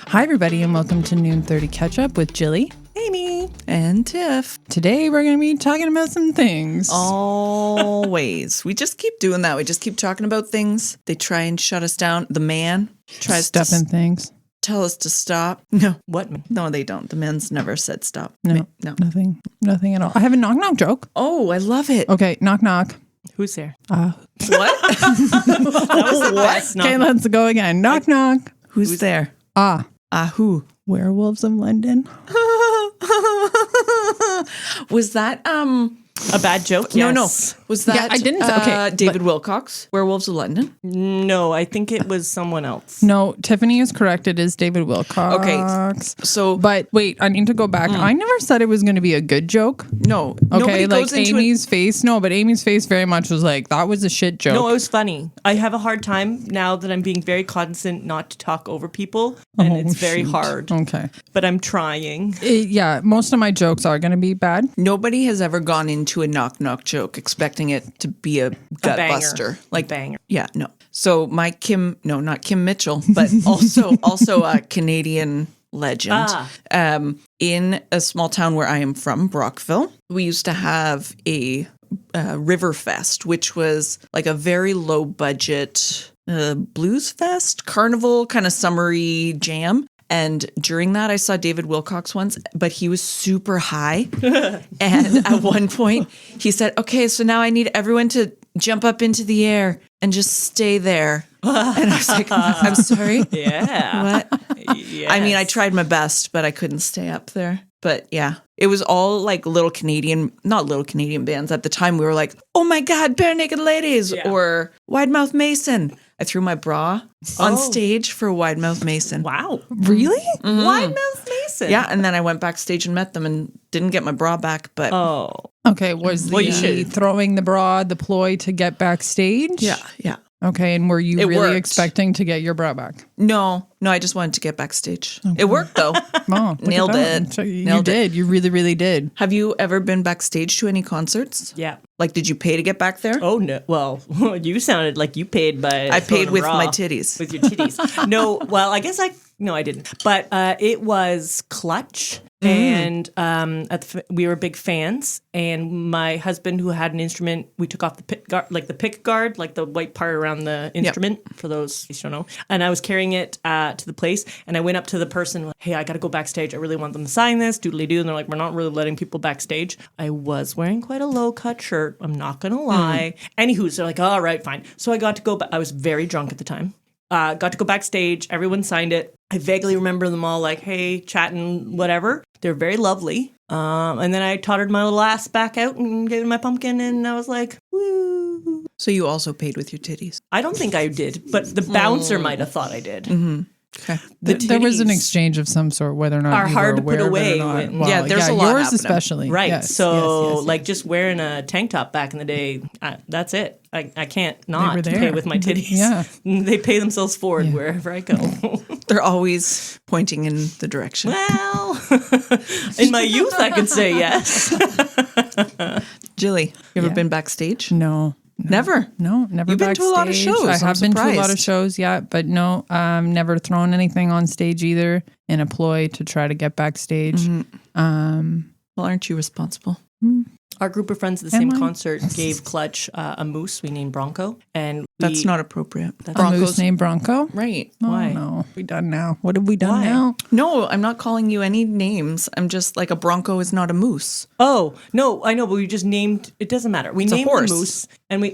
Hi, everybody, and welcome to Noon 30 Catch Up with Jilly, Amy, and Tiff. Today, we're going to be talking about some things. Always. We just keep doing that. We just keep talking about things. They try and shut us down. The man tries Stuff and things. Tell us to stop. No. What? No, they don't. The men's never said stop. No. Nothing at all. I have a knock-knock joke. Oh, I love it. Okay, knock-knock. Who's there? What? What? Okay, let's go again. Knock-knock. Who's there? Who? Werewolves of London. Was that A bad joke? No. Yes. Was that I didn't okay, David Wilcox, Werewolves of London? No, I think it was someone else. No, Tiffany is correct. It is David Wilcox. Okay. So but wait, I need to go back. I never said it was going to be a good joke. No. Okay, like goes into Amy's face. No, but Amy's face very much was like, that was a shit joke. No, it was funny. I have a hard time now that I'm being very cognizant not to talk over people, and it's very hard. Okay. But I'm trying. Yeah, most of my jokes are going to be bad. Nobody has ever gone into a knock-knock joke expecting it to be a gut banger. buster. Like Banger. Yeah, no. So my not Kim Mitchell, but also a Canadian legend. In a small town where I am from, Brockville, we used to have a river fest, which was like a very low budget blues fest, carnival, kind of summery jam. And during that, I saw David Wilcox once, but he was super high. And at one point, he said, okay, so now I need everyone to jump up into the air and just stay there. And I was like, I'm sorry. Yeah. What? Yes. I mean, I tried my best, but I couldn't stay up there. But yeah, it was all like not little Canadian bands. At the time, we were like, oh my God, Bare Naked Ladies or Wide Mouth Mason. I threw my bra on stage for Wide Mouth Mason. Wow. Really? Mm-hmm. Wide Mouth Mason. Yeah, and then I went backstage and met them and didn't get my bra back, but... Oh. Okay, was the throwing the bra the ploy to get backstage? Yeah. Okay, and were you really worked. expecting to get your bra back? No, I just wanted to get backstage. Okay. It worked, though. Oh, Nailed it. So you did. You really, really did. Have you ever been backstage to any concerts? Yeah. Like, did you pay to get back there? Oh, no. Well, you sounded like you paid by... I paid with raw. my titties. With your titties. No, well, I guess No, I didn't. But it was Clutch. And we were big fans. And my husband, who had an instrument, we took off the pick guard, like the white part around the instrument, for those who don't know. And I was carrying it to the place. And I went up to the person, like, hey, I got to go backstage. I really want them to sign this. Doodly-doo. And they're like, we're not really letting people backstage. I was wearing quite a low-cut shirt. I'm not going to lie. Anywho, so they're like, all right, fine. So I got to go, I was very drunk at the time. Got to go backstage. Everyone signed it. I vaguely remember them all like, hey, chatting, whatever. They're very lovely. And then I tottered my little ass back out and gave them my pumpkin, and I was like, woo. So you also paid with your titties? I don't think I did, but the bouncer might have thought I did. Mm-hmm. Okay. There was an exchange of some sort, whether or not are you hard were to put aware of it away. or not. Well, there's a lot yours happening. especially. Right. Yes, So, yes. like, just wearing a tank top back in the day, that's it. I can't not there. pay with my titties. Yeah. They pay themselves forward wherever I go. They're always pointing in the direction. Well, in my youth, I could say yes. Jilly, you ever been backstage? No. Never? No, never. You've been to a lot of backstage. shows. I I'm have been to a lot of surprised. shows, yeah, but no, never thrown anything on stage either in a ploy to try to get backstage. Well, aren't you responsible? Our group of friends at the same concert gave Clutch a moose we named Bronco. And that's not appropriate. A moose named Bronco? Right. Oh, Why? No. What have we done now? What have we done now? No, I'm not calling you any names. I'm just like, a Bronco is not a moose. Oh, no, I know, but we just named, it doesn't matter. We named horse. the moose and we,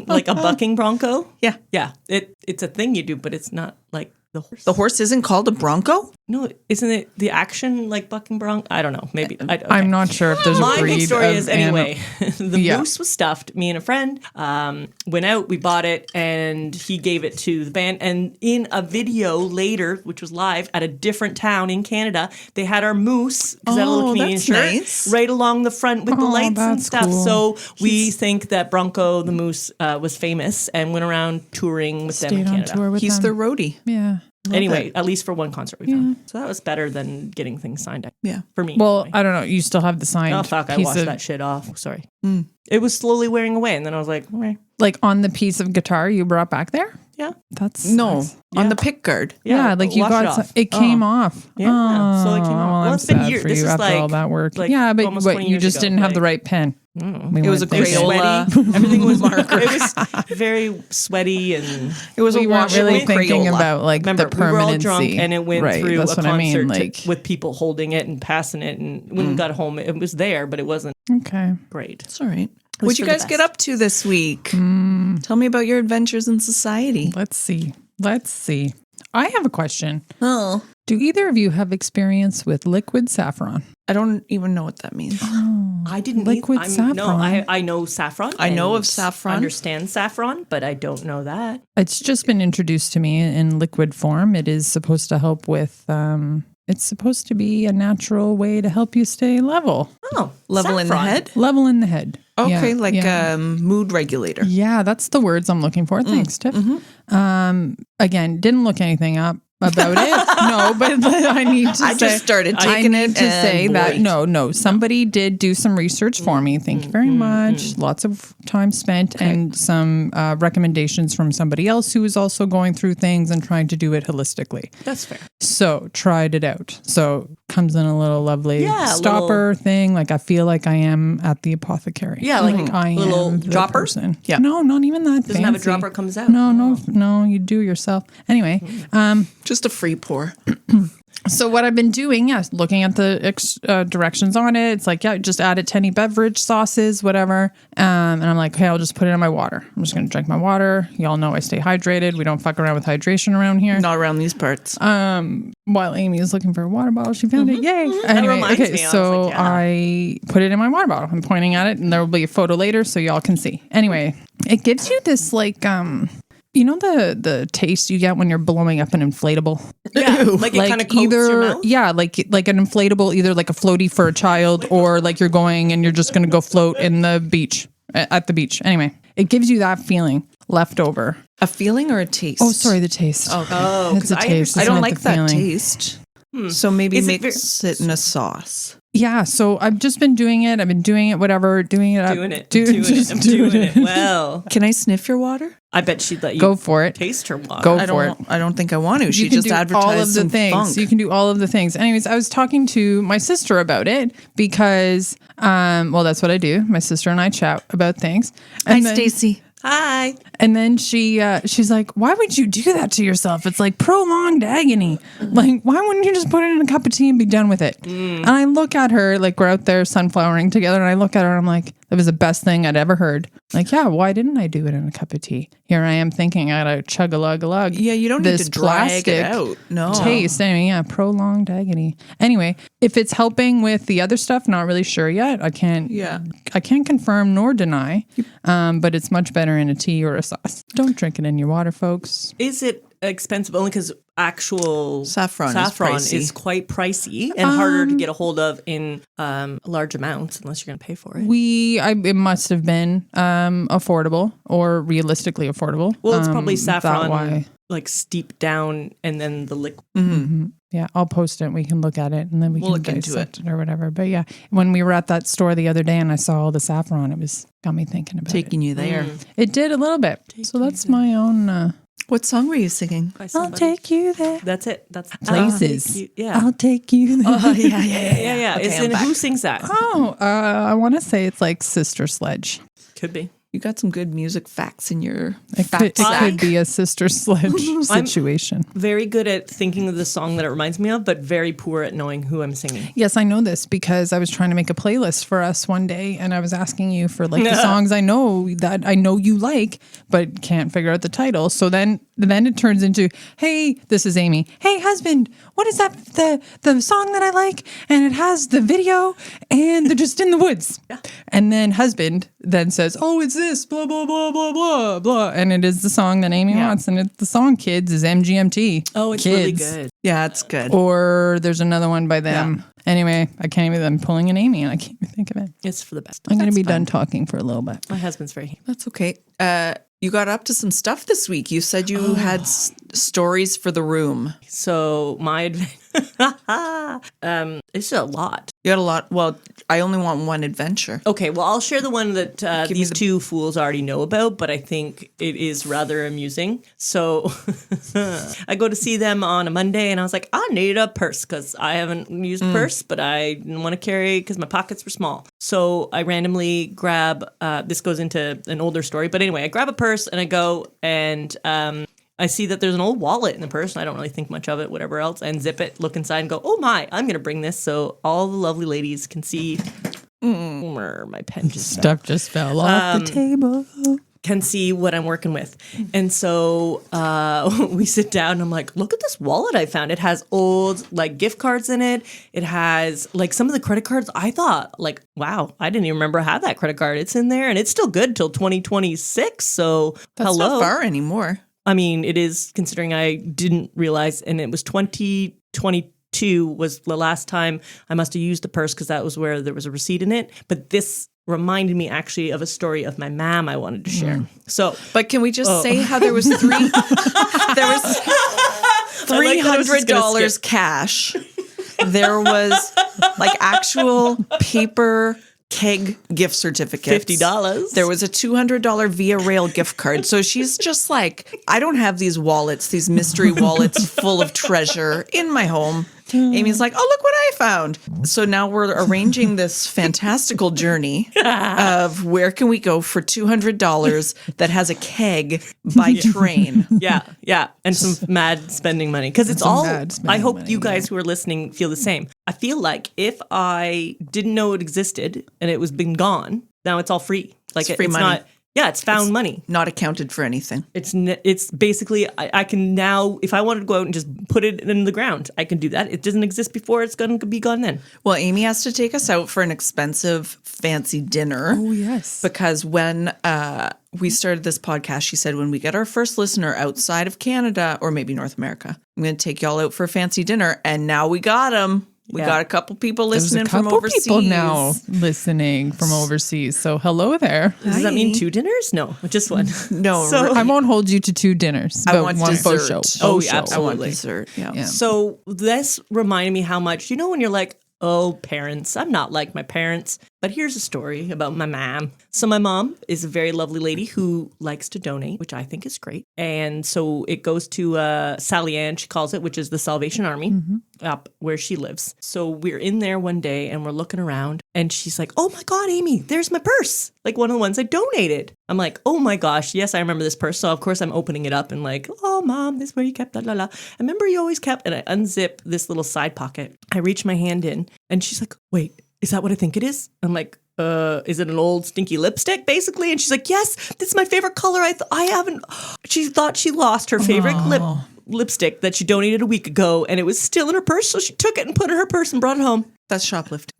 like a bucking Bronco? Yeah. Yeah, it's a thing you do, but it's not like the horse. The horse isn't called a Bronco? No, isn't it the action like bucking Bronco? I don't know, maybe. Okay. I'm not sure if there's a My breed big story of is, anyway, the Yeah. moose was stuffed. Me and a friend went out, we bought it, and he gave it to the band. And in a video later, which was live at a different town in Canada, they had our moose, because that little Canadian that's shirt, nice. right along the front with the lights and that's stuff. cool. So we think that Bronco the moose was famous and went around touring with them in Stayed on Canada. tour with He's them. the roadie. Yeah. Anyway, at least for one concert we found. So that was better than getting things signed. Yeah. For me. Well, anyway. I don't know. You still have the signed Oh, fuck, I piece washed of, that shit off. Sorry. It was slowly wearing away, and then I was like, okay. like on the piece of guitar you brought back there? Yeah. That's No, nice. on the pick guard. Yeah, like you wash got it off. it came off. Yeah, so it came off. Well, Well, I'm it's been sad years. for This you is after all that work. like yeah, but almost what, 20 you years just ago, didn't have the like- right pen. It was a It was Crayola. sweaty. Everything was it was very sweaty and It was We a weren't really washable thinking Crayola. about like remember the we were permanency. all drunk and it went right, through that's a what concert I mean. Like, with people holding it and passing it, and when we got home it was there, but it wasn't okay. great. It's all right. was What'd you for the guys get best. up to this week? Tell me about your adventures in society. Let's see. I have a question. Oh, Do either of you have experience with liquid saffron? I don't even know what that means. I didn't Liquid No, saffron. I know saffron. I know and of saffron. Understand saffron, but I don't know that. It's just been introduced to me in liquid form. It is supposed to help with. It's supposed to be a natural way to help you stay level. Oh, Level in the saffron. head? Level in the head. Okay, Yeah, like yeah. mood regulator. Yeah, that's the words I'm looking for. Thanks, Tiff. Again, didn't look anything up about it. No, but I need to I say, just started I taking need it to and say that boy. somebody did do some research for me. Thank you very much. Lots of time spent and some recommendations from somebody else who was also going through things and trying to do it holistically. That's fair. So tried it out. So comes in a little lovely Yeah, stopper thing. Like I feel like I am at the apothecary. Yeah, like I little am the dropper? person. Yeah. No, not even that. Doesn't have a fancy. dropper comes out. No, you do yourself. Anyway, Just a free pour. so what I've been doing, looking at the directions on it. It's like, just add it to any beverage, sauces, whatever. And I'm like, okay, I'll just put it in my water. I'm just going to drink my water. Y'all know I stay hydrated. We don't fuck around with hydration around here. Not around these parts. While Amy was looking for a water bottle, she found it. Yay. Anyway, reminds okay, me. I was so like, yeah. I put it in my water bottle. I'm pointing at it and there will be a photo later so y'all can see. Anyway, it gives you this like, you know the taste you get when you're blowing up an inflatable? Yeah, like it kind of coats your mouth. Yeah, like an inflatable, either like a floaty for a child or like you're going and you're just going to go float in the beach, at the beach. Anyway, it gives you that feeling left over. A feeling or a taste? Oh, sorry, the taste. Oh, It's a 'cause taste. I It's don't not like the that feeling. taste. So maybe Is it mix it in a sauce. Yeah, so I've just been doing it. I've been doing it, whatever, doing it. doing it. Well, Can I sniff your water? I bet she'd let you Go for it. taste her water. Go I for it. don't think I want to. She You can just do advertised all of the some things. funk. You can do all of the things. Anyways, I was talking to my sister about it because, that's what I do. My sister and I chat about things. Hi, And then- Stacy. Hi. And then she's like, why would you do that to yourself? It's like prolonged agony. Like, why wouldn't you just put it in a cup of tea and be done with it? And I look at her, like we're out there sunflowering together, and I look at her and I'm like, that was the best thing I'd ever heard. Like, yeah, why didn't I do it in a cup of tea? Here I am thinking I gotta chug a lug. Yeah, you don't need This to drag plastic it out. No. taste. Anyway, yeah, prolonged agony. Anyway, if it's helping with the other stuff, not really sure yet. I can't confirm nor deny. But it's much better in a tea or a sauce. Don't drink it in your water, folks. Is it expensive? Only because actual Saffron is is quite pricey and harder to get a hold of in large amounts unless you're going to pay for it. It must have been affordable or realistically affordable. Well, it's probably that saffron why. like steeped down and then the liquid. Yeah, I'll post it. We can look at it and then We'll can look into dissect it or whatever. But yeah, when we were at that store the other day and I saw all the saffron, it got me thinking about Taking you there. it. It did a little bit. So that's my own. What song were you singing? By I'll somebody. take you there. That's it. That's Places. yeah. I'll take you there. Oh, yeah. Okay, I'm back. who sings that? I want to say it's like Sister Sledge. Could be. You got some good music facts in your It fact could sack. be a Sister Sledge situation. Very good at thinking of the song that it reminds me of, but very poor at knowing who I'm singing. Yes, I know this because I was trying to make a playlist for us one day and I was asking you for like the songs I know you like, but can't figure out the title. So then it turns into, hey, this is Amy. Hey, husband, what is that? The song that I like, and it has the video and they're just in the woods. Yeah. And then husband then says, oh, it's this, blah, blah, blah, blah, blah, blah. And it is the song that Amy wants. And the song Kids is MGMT. Oh, it's Kids. really good. Yeah, it's good. Or there's another one by them. Anyway, I can't even, I'm pulling an Amy and I can't even think of it. It's for the best. I'm going to be done talking for a little bit. My husband's very. That's okay. You got up to some stuff this week. You said you had stories for the room. So my It's a lot. You got a lot. Well, I only want one adventure. Okay, well, I'll share the one that these two fools already know about, but I think it is rather amusing. So I go to see them on a Monday, and I was like, I need a purse because I haven't used a purse, but I didn't want to carry because my pockets were small. So I randomly grab, this goes into an older story, but anyway, I grab a purse and I go and I see that there's an old wallet in the purse, and I don't really think much of it, whatever else, and zip it, look inside, and go, oh my, I'm going to bring this so all the lovely ladies can see. My pen just Stuff just fell off the table. Can see what I'm working with. And so we sit down and I'm like, look at this wallet I found. It has old like gift cards in it. It has like some of the credit cards. I thought like, wow, I didn't even remember I had that credit card. It's in there and it's still good till 2026. So That's not far anymore. I mean, it is, considering I didn't realize, and it was 2022 was the last time I must have used the purse because that was where there was a receipt in it. But this reminded me actually of a story of my mom I wanted to share. So, but can we just say how there was $300 cash. There was like actual paper keg gift certificates. $50. There was a $200 Via Rail gift card. So she's just like, I don't have these wallets, these mystery wallets full of treasure in my home. Amy's like, oh, look what I found. So now we're arranging this fantastical journey of where can we go for $200 that has a keg by train. Yeah. And some mad spending money. Because it's all, I hope you guys who are listening feel the same. I feel like if I didn't know it existed and it was been gone, now it's all free. Like it's free money. Not, yeah, it's found money. Not accounted for anything. It's basically, I can now, if I wanted to go out and just put it in the ground, I can do that. It doesn't exist before, it's going to be gone then. Well, Amy has to take us out for an expensive, fancy dinner. Oh, yes. Because when we started this podcast, she said, when we get our first listener outside of Canada, or maybe North America, I'm going to take y'all out for a fancy dinner. And now we got them. We got a couple people listening from overseas. People now listening from overseas. So hello there. Does that mean 2 dinners? No, just one. No, so, I won't hold you to 2 dinners. I want one dessert. show. Oh, show. absolutely. I want dessert. Yeah. So this reminded me how much, you know, when you're like, oh, parents, I'm not like my parents. But here's a story about my mom. So my mom is a very lovely lady who likes to donate, which I think is great. And so it goes to Sally Ann, she calls it, which is the Salvation Army up where she lives. So we're in there one day and we're looking around and she's like, oh my God, Amy, there's my purse. Like one of the ones I donated. I'm like, oh my gosh, yes, I remember this purse. So of course I'm opening it up and like, oh Mom, this is where you kept, la la la. I remember you always kept, and I unzip this little side pocket. I reach my hand in and she's like, wait, is that what I think it is? I'm like, is it an old stinky lipstick basically? And she's like, yes, this is my favorite color. I haven't, she thought she lost her favorite lipstick that she donated a week ago and it was still in her purse. So she took it and put it in her purse and brought it home. That's shoplifting.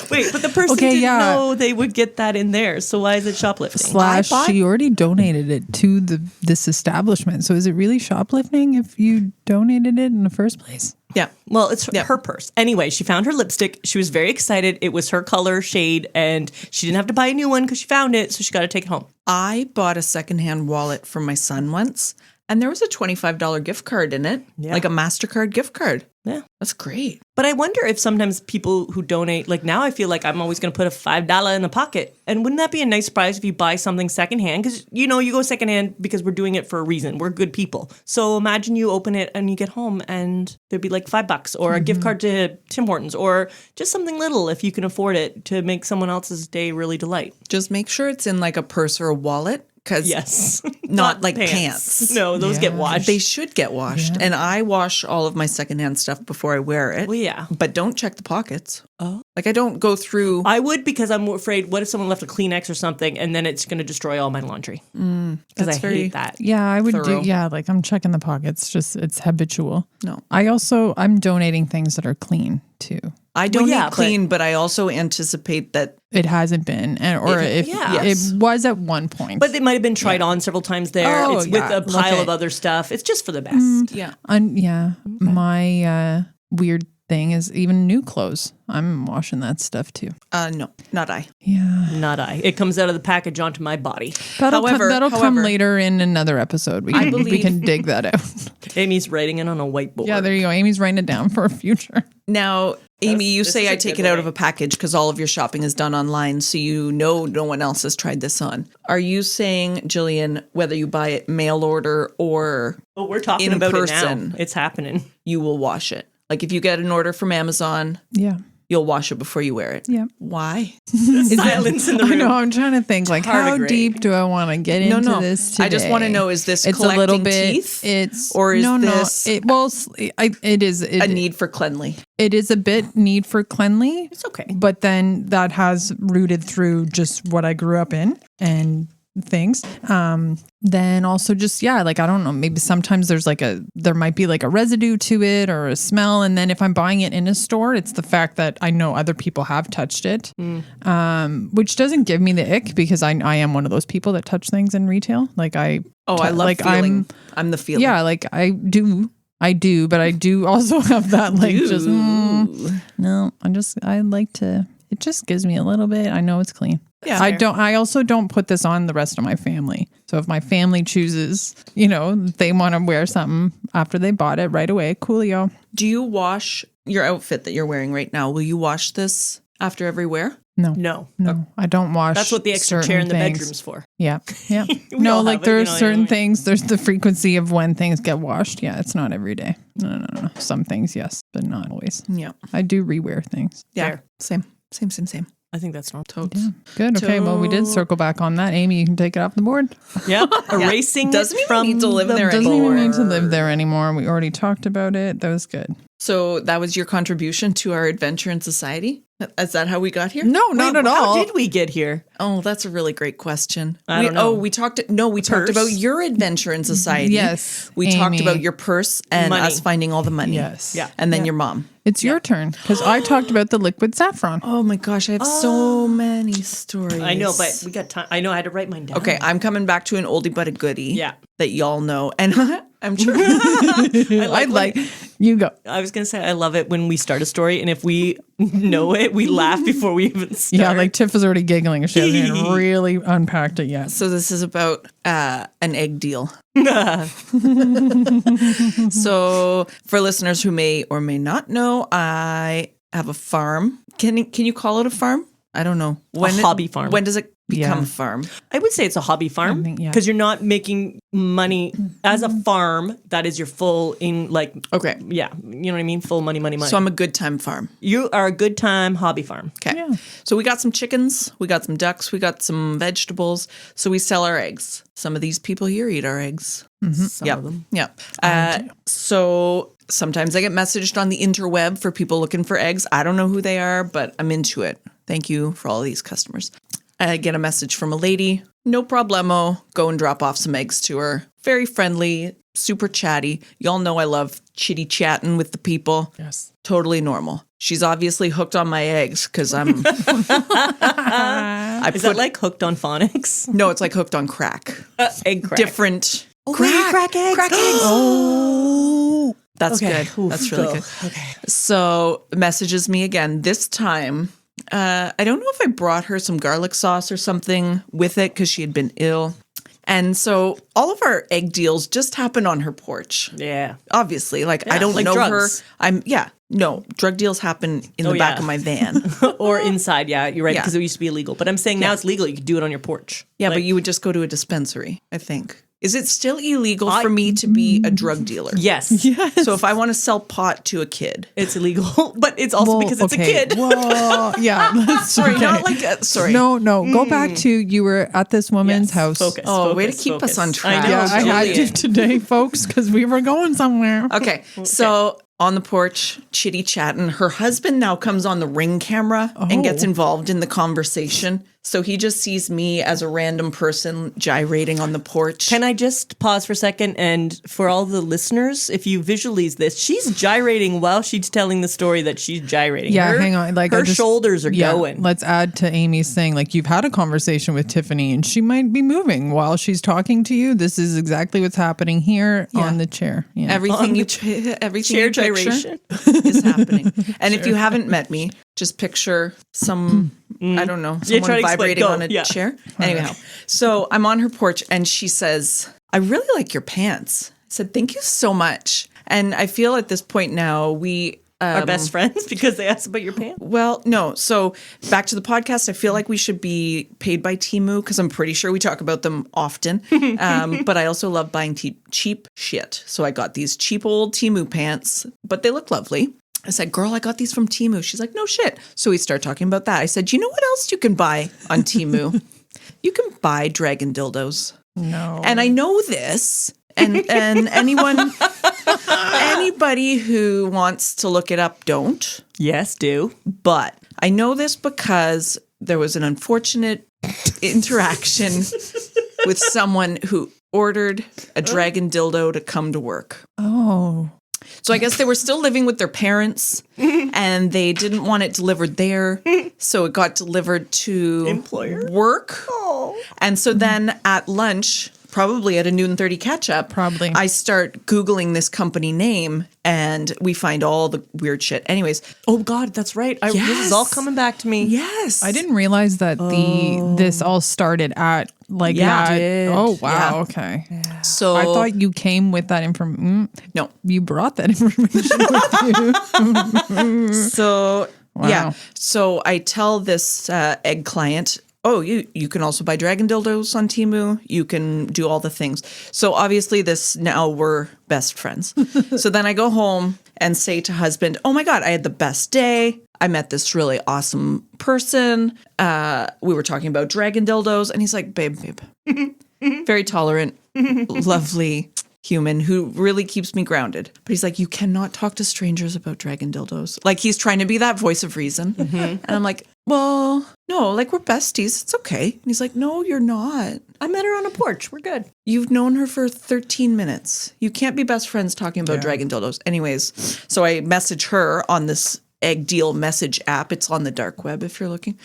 Wait, but the person didn't know they would get that in there. So why is it shoplifting? / she already donated it to this establishment. So is it really shoplifting if you donated it in the first place? Yeah. Well, it's her purse. Anyway, she found her lipstick. She was very excited. It was her color shade and she didn't have to buy a new one because she found it. So she got to take it home. I bought a secondhand wallet for my son once and there was a $25 gift card in it, like a MasterCard gift card. Yeah. That's great. But I wonder if sometimes people who donate, like now I feel like I'm always going to put a $5 in the pocket. And wouldn't that be a nice surprise if you buy something secondhand? Because, you know, you go secondhand because we're doing it for a reason. We're good people. So imagine you open it and you get home and there'd be like $5 or a gift card to Tim Hortons or just something little if you can afford it to make someone else's day really delight. Just make sure it's in like a purse or a wallet. Yes. Not like pants. No, those get washed. They should get washed. And I wash all of my secondhand stuff before I wear it. Well, yeah. But don't check the pockets. Oh. Like I don't go through. I would because I'm afraid what if someone left a Kleenex or something and then it's going to destroy all my laundry. Because I hate that. Yeah, I would thorough. do. Yeah, like I'm checking the pockets. Just it's habitual. No. I'm donating things that are clean too. I donate clean, but I also anticipate that it hasn't been, it was at one point. But it might have been tried on several times there. Oh, it's with a pile of other stuff. It's just for the best. yeah. My weird thing is even new clothes. I'm washing that stuff too. No, not I. Yeah. Not I. It comes out of the package onto my body. That'll However- come later in another episode. We can dig that out. Amy's writing it on a whiteboard. Yeah, there you go. Amy's writing it down for a future. Now, Amy, you this say is I a take good it out way. of a package because all of your shopping is done online, so you know no one else has tried this on. Are you saying, Jillian, whether you buy it mail order or Oh, we're talking in about person. it now. It's happening. you will wash it? Like if you get an order from Amazon, Yeah. you'll wash it before you wear it. Yeah. Why? Silence in the I room. know. I'm trying to think like how Tardigrade. deep do I want to get into this today? I just want to know, is this It's a collecting little bit. teeth? It's Or is no, this no. It is. a need for cleanly? It is a bit need for cleanly. It's okay. But then that has rooted through just what I grew up in and things. Then also just, like, I don't know, maybe sometimes there might be like a residue to it or a smell. And then if I'm buying it in a store, it's the fact that I know other people have touched it, which doesn't give me the ick because I am one of those people that touch things in retail. Like I love like feeling. I'm the feeling. yeah, like I do, but I do also have that like just no. I like to. It just gives me a little bit. I know it's clean. Yeah, I also don't put this on the rest of my family. So if my family chooses, they want to wear something after they bought it right away, coolio. Do you wash your outfit that you're wearing right now? Will you wash this after every wear? No. I don't wash. That's what the extra chair in the things. bedroom's for. Yeah. all No, have like it, there's you know what I certain mean? things. There's the frequency of when things get washed. Yeah, it's not every day. No. Some things, yes, but not always. Yeah. I do rewear things. Yeah. Fair. Same. I think that's normal. Totes. Yeah. Good. Okay. Well, we did circle back on that. Amy, you can take it off the board. Yep. Erasing Doesn't it even from need to live the there Doesn't anymore. even need to live there anymore. We already talked about it. That was good. So that was your contribution to our adventure in society? Is that how we got here? No, not at all. How did we get here? Oh, that's a really great question. I don't know. We talked about your adventure in society. Yes, We talked Amy. about your purse and Money. us finding all the money. Yes. Yeah. And then your mom. It's your turn because I talked about the liquid saffron. Oh my gosh, I have so many stories. I know, but we got time. I know I had to write mine down. Okay, I'm coming back to an oldie but a goodie. Yeah. That y'all know. And I'm sure. I'd like you go. I was going to say, I love it when we start a story, and if we know it, we laugh before we even start. Yeah, like Tiff is already giggling. She hasn't even really unpacked it yet. So this is about an egg deal. So for listeners who may or may not know, I have a farm. Can you call it a farm? I don't know. hobby farm. When does it become Yeah. a farm? I would say it's a hobby farm I think, yeah. because you're not making money as a farm. That is your full Okay. yeah, you know what I mean? Full money. So I'm a good time farm. You are a good time hobby farm. Okay. Yeah. So we got some chickens, we got some ducks, we got some vegetables. So we sell our eggs. Some of these people here eat our eggs. Some of them. Yeah. So sometimes I get messaged on the interweb for people looking for eggs. I don't know who they are, but I'm into it. Thank you for all these customers. I get a message from a lady. No problemo. Go and drop off some eggs to her. Very friendly, super chatty. Y'all know I love chitty chatting with the people. Yes. Totally normal. She's obviously hooked on my eggs because I'm. Is that like hooked on phonics? No, it's like hooked on crack. Egg crack. Different. Crack eggs. Crack eggs. Oh. That's Okay. good. That's really good. Okay. So messages me again. This time, I don't know if I brought her some garlic sauce or something with it because she had been ill. And so all of our egg deals just happen on her porch. Yeah. Obviously, I don't like know drugs. her. No, drug deals happen in the back yeah. of my van. Or inside, yeah, you're right, Yeah. because it used to be illegal. But I'm saying now it's legal. You can do it on your porch. Yeah, Like, but you would just go to a dispensary, I think. Is it still illegal for me to be a drug dealer? yes, So if I want to sell pot to a kid. it's illegal, but it's also because it's a kid. Well, yeah. Sorry, not like sorry. No. Go back to you were at this woman's Yes, house. Focus. Oh, way to focus, keep focus. us on track. I know. Yeah, I had Julian. to today, folks, because we were going somewhere. Okay, so on the porch, chitty chatting. Her husband now comes on the Ring camera and gets involved in the conversation. So he just sees me as a random person gyrating on the porch. Can I just pause for a second? And for all the listeners, if you visualize this, she's gyrating while she's telling the story that she's gyrating. Yeah, hang on. Like her shoulders are going. Let's add to Amy's thing. Like you've had a conversation with Tiffany, and she might be moving while she's talking to you. This is exactly what's happening here on the chair. Yeah. everything you chair picture Inspiration. picture is happening. And if you haven't met me, just picture some, I don't know, Yeah, someone try to explain. vibrating Go. on a Yeah. chair. Anyhow, so I'm on her porch and she says, I really like your pants. I said, thank you so much. And I feel at this point now we Our best friends because they asked about your pants. well, no. So back to the podcast, I feel like we should be paid by Temu because I'm pretty sure we talk about them often. But I also love buying cheap shit. So I got these cheap old Temu pants, but they look lovely. I said, girl, I got these from Temu. She's like, no shit. So we start talking about that. I said, you know what else you can buy on Temu? You can buy dragon dildos. No. And I know this. And anybody who wants to look it up, don't. Yes, do. But I know this because there was an unfortunate interaction with someone who ordered a dragon dildo to come to work. Oh. So I guess they were still living with their parents and they didn't want it delivered there. So it got delivered to Employer? work. Oh. And so then at lunch, probably at a noon 30 catch up, Probably. I start Googling this company name and we find all the weird shit. Anyways, Oh God, that's right. This is all Yes. coming back to me. yes. I didn't realize that this all started at like Yeah, that. it did. Oh wow. Yeah. Okay. So I thought you came with that information. no. You brought that information with you. So yeah. Wow. So I tell this egg client, oh, you can also buy dragon dildos on Temu. You can do all the things. So obviously now we're best friends. So then I go home and say to husband, oh my God, I had the best day. I met this really awesome person. We were talking about dragon dildos. And he's like, babe. Very tolerant, lovely human who really keeps me grounded. But he's like, you cannot talk to strangers about dragon dildos. Like he's trying to be that voice of reason. And I'm like, well, no, like we're besties. It's okay. And he's like, no, you're not. I met her on a porch. We're good. You've known her for 13 minutes. You can't be best friends talking about dragon dildos. Anyways, so I message her on this egg deal message app. It's on the dark web if you're looking.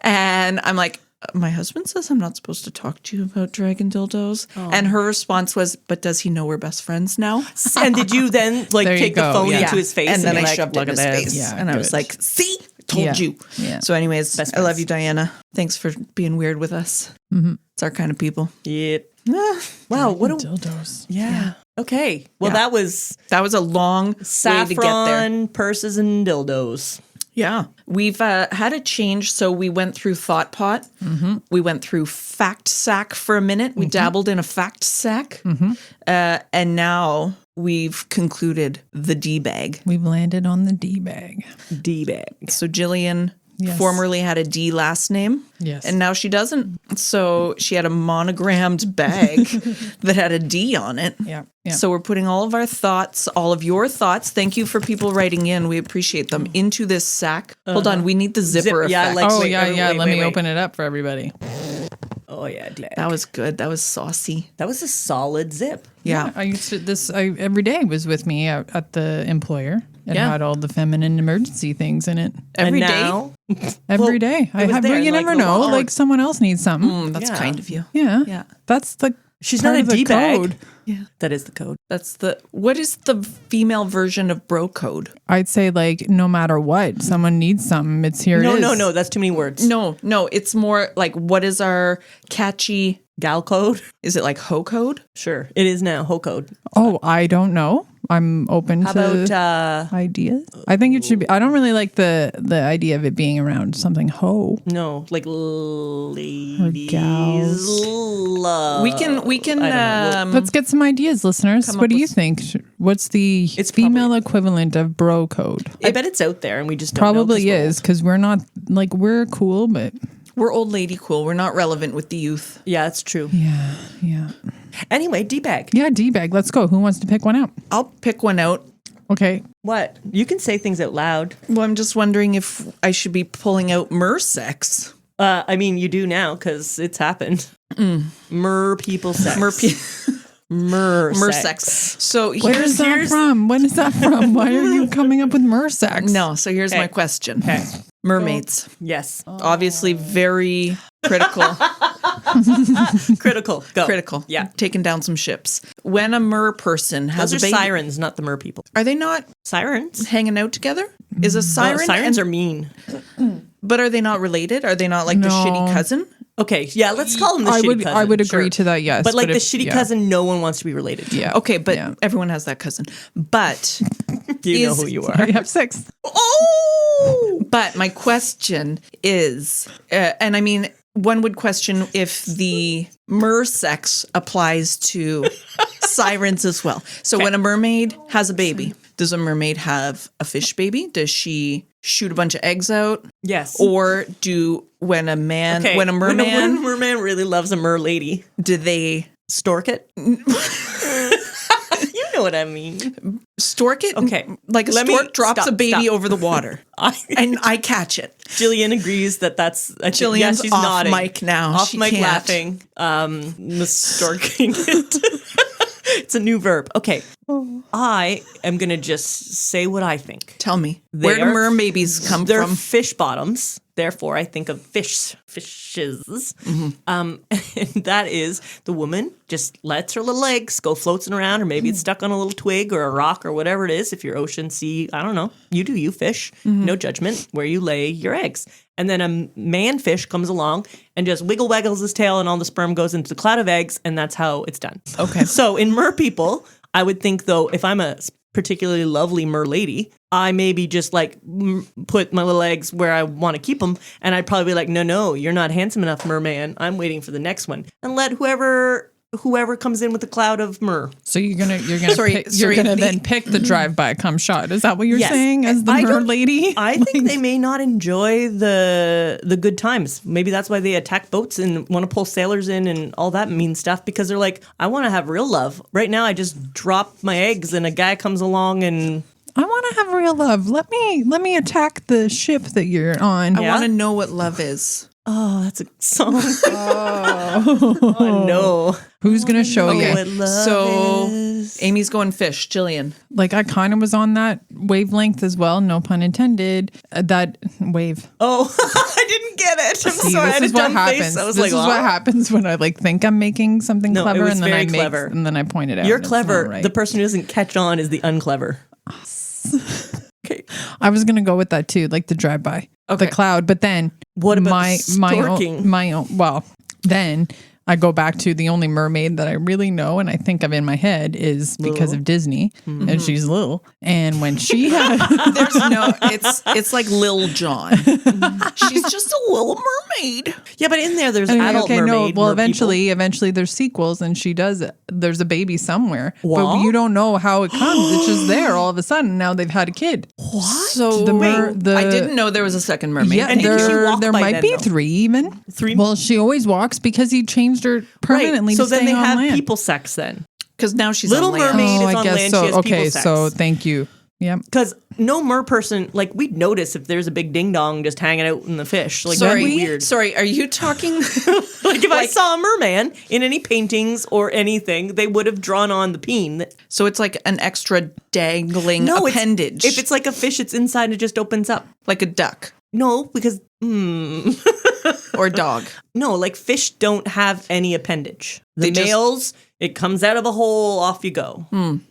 And I'm like, my husband says I'm not supposed to talk to you about dragon dildos. And her response was, but does he know we're best friends now? And did you then There you take the go, phone yeah. into his face And then be I like, shoved it look in at his this? face. Yeah, And I was good. like, see, told Yeah. you. Yeah. So anyways, Best I love friends. you, Diana. Thanks for being weird with us. It's our kind of people. Yep. Wow. What a Dildos. yeah. Okay. Well, Yeah. that was That was a long way to get there. saffron, purses, and dildos. Yeah. We've had a change. So we went through Thought Pot. We went through Fact Sack for a minute. We dabbled in a Fact Sack. And now we've concluded the D bag. We've landed on the D bag. D-bag. So Jillian Yes. formerly had a D last name. Yes. And now she doesn't. So she had a monogrammed bag that had a D on it. Yeah. Yeah. So we're putting all of our thoughts, all of your thoughts. Thank you for people writing in. We appreciate them into this sack. Hold on. We need the zipper yeah, effect. like- oh wait, yeah, wait, yeah. wait, Let me wait. open it up for everybody. Oh yeah, D-bag. That was good. That was saucy. That was a solid zip. Yeah. I used to every day was with me at the employer. It Yeah. had all the feminine emergency things in it. Every and day. now, Every day. it was there, you like, never the know. law. Like someone else needs something. That's Yeah. kind of you. Yeah. Yeah. That's the she's part not a of the D-bag. code. That is the code. That's what is the female version of bro code? I'd say like no matter what, someone needs something. It's here. it is. No. That's too many words. No, it's more like what is our catchy, Gal code. is it like ho code? Sure, it is now. Ho code. Oh, I don't know. I'm open How to about ideas. I think it should be. I don't really like the idea of it being around something ho. no, like ladies gals. love. We can I don't know. Let's get some ideas, listeners. Come What up do you with- think? What's the It's female equivalent of bro code? I bet it's out there, and we just don't know 'cause Probably we're is because we're not like we're cool, but we're old lady cool. We're not relevant with the youth. old. Yeah, that's true. yeah. Anyway, D-bag. Yeah, D-bag. Let's go. Who wants to pick one out? I'll pick one out. Okay. What? You can say things out loud. Well, I'm just wondering if I should be pulling out mersex. I mean, you do now because it's happened. Mer people sex. Mersex. So Where is that from? When is that from? Why are you coming up with mersex? no. So here's my question. Okay. Mermaids. Yes. Obviously very critical Critical. Go. Critical. Yeah. Taking down some ships. When a mer person has Those a are baby, sirens, not the mer people. are they not Sirens? hanging out together? Is a siren? Sirens are mean. But are they not related? Are they not like the shitty cousin? Okay, yeah, let's call them the shitty cousin. I would agree sure. to that, yes. But like the if- shitty yeah. cousin, no one wants to be related to. Yeah. Okay, but Yeah. everyone has that cousin. But You know Is- who you are. I have 6. oh, but my question is, and I mean, one would question if the mer sex applies to sirens as well. So when a mermaid has a baby, does a mermaid have a fish baby? Does she shoot a bunch of eggs out? Yes. Or when a Okay, when a merman, when a merman really loves a mer lady, do they stork it? You know what I mean. stork it? Okay. Like a Let me- stork drops stop, a baby stop. over the water and I catch it. Jillian agrees that's Jillian's yes, she's off nodding. mic now. Off She mic can't. laughing. Storking it. It's a new verb. Okay. I am going to just say what I think. Tell me, They where do are- mer babies come They're from? fish bottoms. Therefore, I think of fishes. Mm-hmm. And that is the woman just lets her little legs go floating around, or maybe it's stuck on a little twig or a rock or whatever it is. If you're ocean, sea, I don't know. You do you fish. Mm-hmm. No judgment, where you lay your eggs. And then a man fish comes along and just wiggle waggles his tail, and all the sperm goes into the cloud of eggs, and that's how it's done. Okay. So in mer people, I would think, though, if I'm a particularly lovely mer lady, I maybe just like put my little eggs where I want to keep them, and I'd probably be like, no, you're not handsome enough, merman. I'm waiting for the next one, and let whoever comes in with the cloud of mer. So you're gonna Sorry, then pick the drive-by come shot. Is that what you're Yes. saying as the I mer don't- lady? I think they may not enjoy the good times. Maybe that's why they attack boats and want to pull sailors in and all that mean stuff, because they're like, I want to have real love. Right now, I just drop my eggs and a guy comes along and I want to have real love. Let me attack the ship that you're on. I Yeah? want to know what love is. oh, that's a song. Oh no. Who's gonna show you? What love So is. Amy's going fish. Jillian. Like I kind of was on that wavelength as well. No pun intended. That wave. Oh, I didn't get it. I'm See, sorry. I this had is a what dumb happens. face. I was This like, is "What?" what happens when I like think I'm making something No, it clever, was and then very I make, clever. and then I point it out. You're and it's clever. not right. The person who doesn't catch on is the unclever. Okay. I was gonna go with that too, like the drive-by, Okay. the cloud. But then What about my the my storking? own, my own? Well, then I go back to the only mermaid that I really know and I think of in my head is because of Disney, Mm-hmm. and she's little. And when she had, There's no. It's like Lil Jon. She's just a little mermaid. Yeah, but in there's I mean, adult mermaid. well, mer people. eventually there's sequels, and she does. There's a baby somewhere, but What? you don't know how it comes. It's just there all of a sudden. Now they've had a kid. What? So The I didn't know there was a second mermaid. Yeah, And didn't she there walk there by might then, be though? 3 even. 3? Well, she always walks because he changed her permanently Right. So to then staying they on have land. people sex then. Because now she's Little on land. Mermaid is I on guess land. so. She has Okay, people so sex. thank you. Yep. Because no mer person, like we'd notice if there's a big ding dong just hanging out in the fish. Like Sorry, that'd be weird. Sorry, are you talking? Like if I saw a merman in any paintings or anything, they would have drawn on the peen. So it's like an extra dangling No, appendage, if it's like a fish, it's inside. It just opens up. like a duck No, because or a dog. no, like fish don't have any appendage. The They just- males, it comes out of a hole, off you go.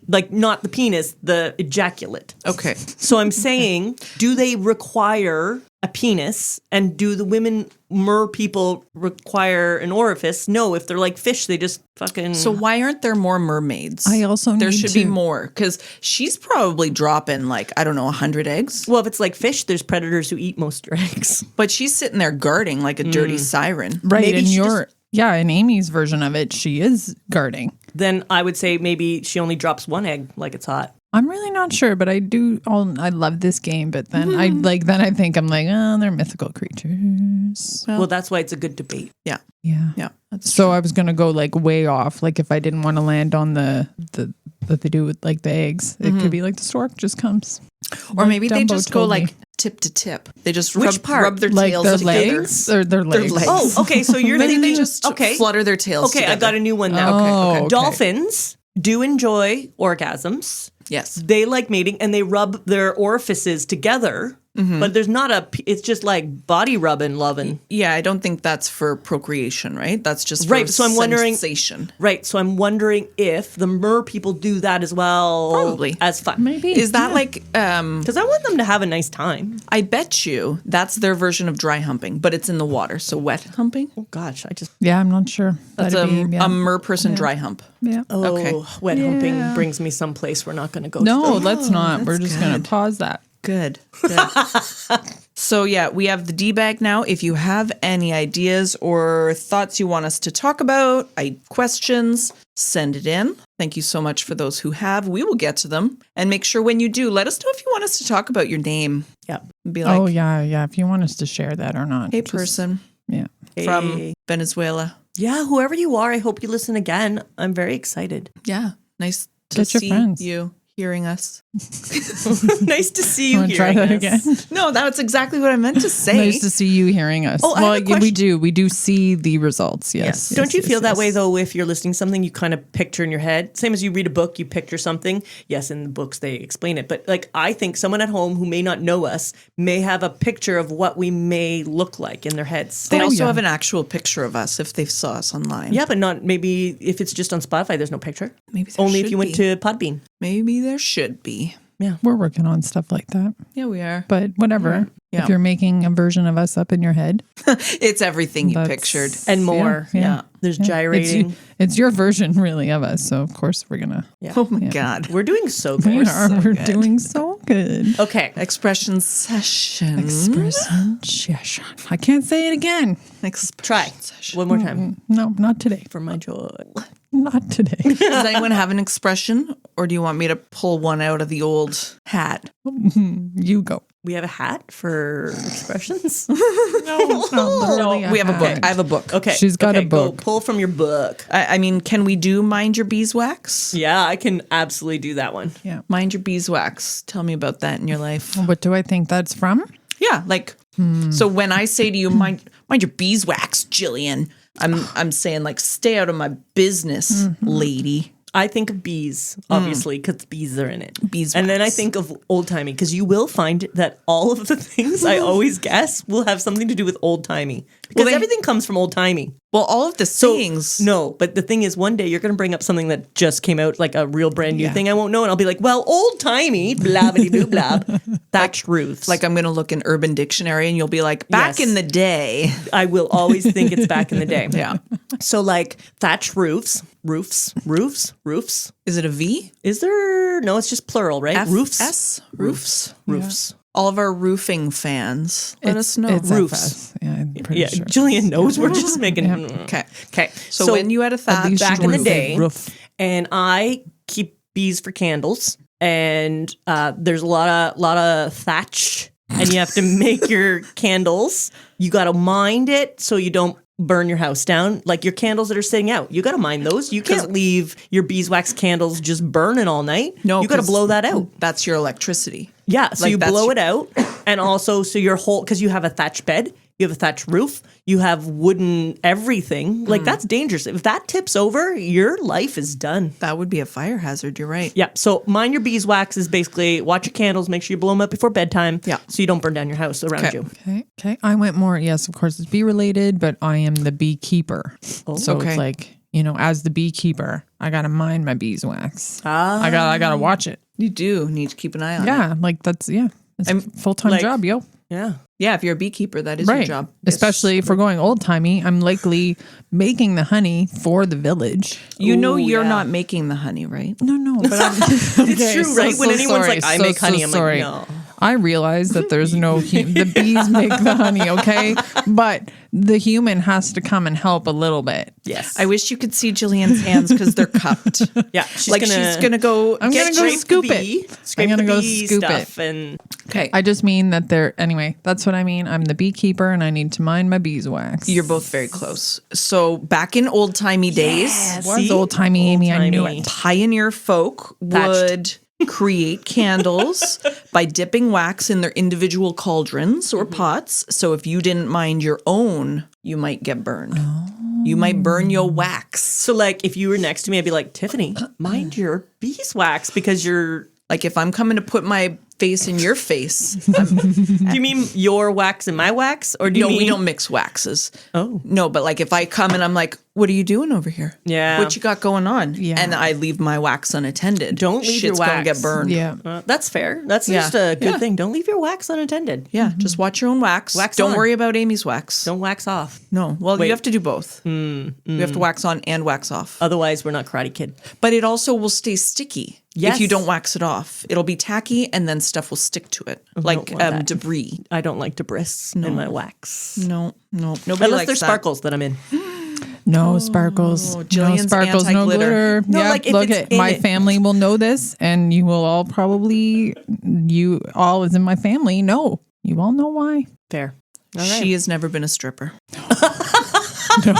Like not the penis, the ejaculate. Okay. So I'm saying, do they require a penis? And do the women mer people require an orifice? No, if they're like fish, they just fucking. So why aren't there more mermaids? I also there need should be to- more because she's probably dropping like I don't know 100 eggs, well, if it's like fish, there's predators who eat most of your eggs. but she's sitting there guarding like a dirty siren. Right. Maybe in she your in Amy's version of it, she is guarding. Then I would say maybe she only drops one egg like it's hot. I'm really not sure, but I do. I love this game, but then I think I'm like, oh, they're mythical creatures. Well, that's why it's a good debate. Yeah, Yeah. yeah. That's So I was gonna go like way off. Like if I didn't want to land on the that they do with like the eggs, it could be like the stork just comes. or maybe they Dumbo just go told me. like tip to tip. They just Which part? rub their Like tails their together. legs or their legs. legs. Oh, okay. So you're Maybe thinking they just okay. flutter their tails. Okay, I together. got a new one now. Oh, okay. Dolphins do enjoy orgasms. Yes. They like mating and they rub their orifices together but there's not it's just like body rubbing, loving. Yeah, I don't think that's for procreation, right? That's just for Right, so I'm wondering- sensation. Right. So I'm wondering if the mer people do that as well. Probably. As fun. Maybe. Is that like, Because I want them to have a nice time. I bet you that's their version of dry humping, but it's in the water. So wet humping? Oh, gosh. Yeah, I'm not sure. That's That'd be, a mer person dry hump. yeah. Oh, Okay. wet humping brings me someplace we're not going to go. No, to. let's not. We're that's just going good. to pause that. Good. So yeah, we have the D-bag now. If you have any ideas or thoughts you want us to talk about, questions, send it in. Thank you so much for those who have. We will get to them. And make sure when you do, let us know if you want us to talk about your name. Yeah. Be like, Oh, yeah. If you want us to share that or not. hey, just- person Yeah. from Venezuela. Yeah, whoever you are, I hope you listen again. I'm very excited. Yeah. Nice to Get your see friends. you hearing us. Nice to see you Want to try hearing that us. again? No, that's exactly what I meant to say. Nice to see you hearing us. Oh, I have a well, question. we do. We do see the results. Yes. Don't you yes, feel that yes. way though? If you're listening to something, you kind of picture in your head. Same as you read a book, you picture something. Yes, in the books they explain it, but like I think someone at home who may not know us may have a picture of what we may look like in their heads. They also yeah. have an actual picture of us if they saw us online. Yeah, but not maybe if it's just on Spotify. There's no picture. Maybe there Only if should you went be. to Podbean. Maybe there should be. We're working on stuff like that. Yeah, we are. But whatever. Yeah. If you're making a version of us up in your head, It's everything you that's- pictured. And more. Yeah. There's Yeah. gyrating. It's your version, really, of us. So of course we're gonna. Oh my God. We're doing so We good. are. so We're good. doing so good. Okay. Expression session. Expression. I can't say it again. Try one more time No, not today. for my joy. Not today. Does anyone have an expression, or do you want me to pull one out of the old hat? You go. We have a hat for expressions. No, We have a book. I have a book. Okay. She's got okay, a book. Go pull from your book. I mean, can we do Mind Your Beeswax? Yeah, I can absolutely do that one. Yeah. Mind Your Beeswax. Tell me about that in your life. What do I think that's from? Yeah, like so when I say to you, mind your beeswax, Jillian, I'm saying like stay out of my business, lady. I think of bees, obviously, because bees are in it. Beeswax. And then I think of old timey, because you will find that all of the things I always guess will have something to do with old timey. Because everything comes from old timey. Well, all of the sayings. No, but the thing is, one day you're going to bring up something that just came out, like a real brand new thing I won't know. And I'll be like, well, old timey, blah, blah, blah, blah. Thatched roofs. Like I'm going to look in Urban Dictionary and you'll be like, back Yes. in the day. I will always think it's back in the day. Yeah. So like thatched roofs. Is it a V? Is there? No, it's just plural, right? Roofs. S? Roofs. Roofs. All of our roofing fans, let us know. It's Roofs. FS. Yeah, I'm pretty Yeah, sure. Jillian knows. We're just making. Okay. Okay. So when you had a thatch least back in the roof. day, Roof. and I keep bees for candles, and there's a lot of thatch, and you have to make your candles. You got to mind it so you don't burn your house down. Like your candles that are sitting out, you got to mind those. You can't leave your beeswax candles just burning all night. No, you got to 'cause blow that out. That's your electricity. Yeah, so Like, you that's blow your- it out, and also so your whole, because you have a thatched bed, you have a thatched roof, you have wooden everything. Like that's dangerous. If that tips over, your life is done. That would be a fire hazard. You're right. Yeah. So mind your beeswax is basically watch your candles, make sure you blow them up before bedtime. Yeah. So you don't burn down your house around Okay. you. Okay. I went more, yes, of course, it's bee related, but I am the beekeeper. So okay. it's like, as the beekeeper, I got to mind my beeswax. Ah. I got to watch it. You do need to keep an eye on it. Yeah. Like that's, it's a full-time like- job, yo. Yeah. Yeah, if you're a beekeeper, that is your Right. job. Especially if we're going old timey, I'm likely making the honey for the village. You know Ooh, you're yeah. not making the honey, right? No, but I'm, It's true, right? When anyone's like, I make honey, I'm like, no. I realize that there's no the bees make the honey, okay? But the human has to come and help a little bit. Yes. I wish you could see Jillian's hands because they're cupped. Yeah. She's Like she's gonna go. I'm get gonna go you- scoop it. Scrape I'm the gonna go bee scoop stuff it. and Okay, I just mean that anyway, that's what I mean. I'm the beekeeper and I need to mind my beeswax. you're both very close. So back in old timey days, was old timey, Amy. I knew Old-timey. it. pioneer folk would create candles by dipping wax in their individual cauldrons or pots. So if you didn't mind your own, you might get burned. You might burn your wax. so like if you were next to me, I'd be like, Tiffany, mind your beeswax because you're Like if I'm coming to put my face in your face. Do you mean your wax and my wax? Or do you No, mean... we don't mix waxes. Oh. No, but like if I come and I'm like, what are you doing over here? Yeah. What you got going on? Yeah. And I leave my wax unattended. Don't leave your Shit's gonna wax. get burned. Yeah. That's fair. That's Yeah. just a good Yeah. thing. Don't leave your wax unattended. Yeah, just watch your own wax. Wax Don't on. worry about Amy's wax. Don't wax off. No. Well, Wait. you have to do both. You have to wax on and wax off. Otherwise, we're not Karate Kid. But it also will stay sticky Yes. if you don't wax it off. It'll be tacky and then stuff will stick to it. Like want that. debris. I don't like debris in my wax. No. Nobody Unless likes there's that. sparkles that I'm in. No sparkles. No Jillian's sparkles, no anti-glitter. glitter. No, Yeah, like, if look it's at in my it. family will know this, and you will all probably, you all is in my family. No, you all know why. Fair. All right. She has never been a stripper. No,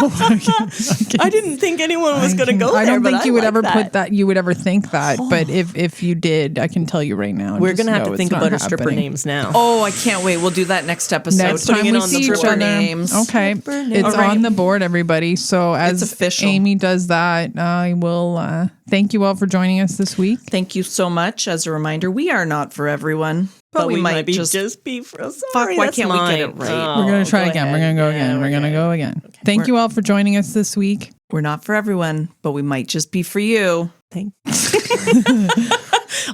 I didn't think anyone was going to go there. I don't but think you would like ever that. put that. You would ever think that. But if you did, I can tell you right now. We're just going to have know to it's think not about our stripper happening. names now. Oh, I can't wait. We'll do that next episode. Next Putting time it we on the see each board. other. Names. Okay, Stripper names. it's All right. on the board, everybody. So as official. Amy does that, I will thank you all for joining us this week. Thank you so much. As a reminder, we are not for everyone. But we might just be for sorry. Fuck, why that's can't we get mine. it right? Oh, We're gonna try go again. ahead. We're gonna go Yeah, again. We're gonna go again. Thank you all for joining us this week. We're not for everyone, but we might just be for you.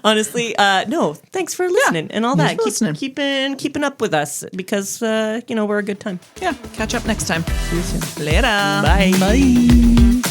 Honestly, no. Thanks for listening and all that. for listening. Keeping up with us because we're a good time. Yeah, catch up next time. See you soon. Later. Bye. Bye.